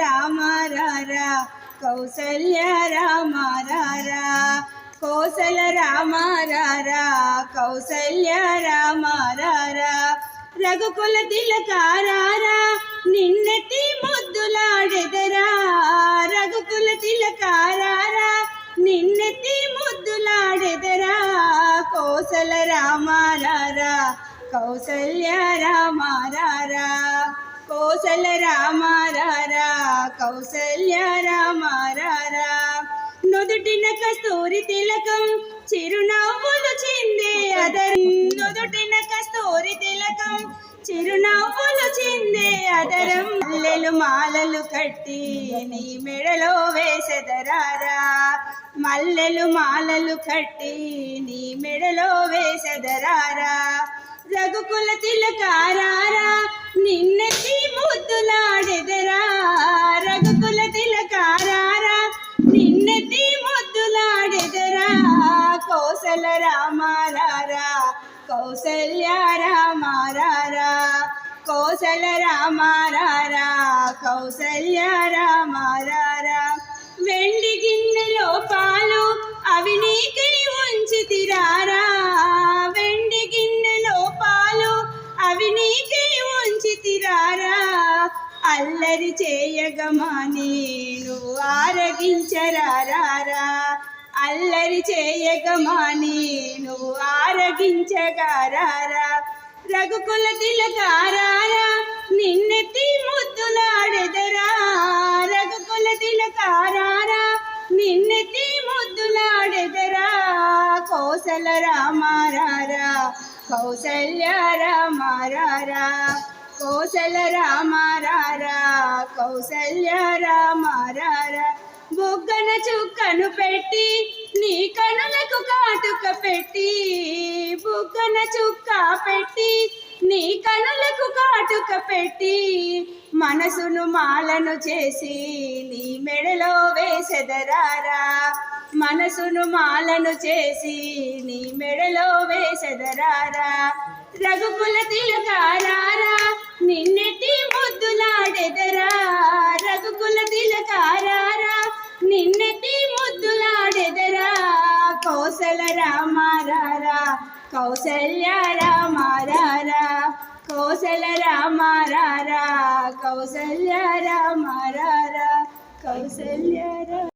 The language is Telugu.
రామ రారా కౌసల్య రామ రారా కోసల రామ రారా కౌసల్య రామ రారా రఘుకుల తిలకారారా నిన్నెత్తి ముద్దులాడెదరా రఘుకుల తిలకారారా నిన్నెత్తి ముద్దులాడెదరా కోసల రామ రారా కౌసల్య రామ రారా కోసల రామ రారా కౌసల్య రామ రారా నుదుటిన కస్తూరి తిలకం చిరునవ్వులు చిందే అదరం నుదుటిన కస్తూరి తిలకం చిరునవ్వులు చిందే అదరం మల్లెలు మాలలు కట్టి నీ మెడలో వేసెదరారా మల్లెలు మాలలు కట్టి నీ మెడలో వేసెదరారా రఘుకుల తిలకారారా నిన్నెత్తి ముద్దులాడెదరా రఘుకుల తిలకారారా నిన్నెత్తి ముద్దులాడెదరా కోసల రామ రారా కౌసల్య రామ రారా కోసల రామ రారా కౌసల్య రామ రారా వెండి గిన్నెలో పాలు అవి నీకై ఉంచితిరారా వెండి గిన్నెలో పాలు అవి నీకై ఉంచితిరారా అల్లరి చేయగమాని నువ్వు ఆరగించరారా అల్లరి చేయగమాని నువ్వు ఆరగించగారారా రఘుకుల తిలకారారా నిన్నెత్తి ముద్దులాడెదరా రఘుకుల తిలకారారా నిన్నెత్తి ముద్దులాడెదరా కోసల రామ రారా కౌసల్య రామ రారా కోసల రామ రారా కౌసల్య రామ రారా బుగ్గన చుక్కను పెట్టి నీ కనులకు కాటుక పెట్టి బుగ్గన చుక్క పెట్టి నీ కనులకు కాటుక పెట్టి మనసును మాలను చేసి నీ మెడలో వేసెదరారా మనసును మాలను చేసి నీ మెడలో వేసెదరారా రఘుకుల తిలకారారా నిన్నెత్తి ముద్దులాడెదరా రఘుకుల తిలకారారా నిన్నెత్తి ముద్దులాడెదరా కౌసల రామ రారా కౌసల్య రామ రారా కోసల రామ రారా కౌసల్య రామ రారా కౌసల్య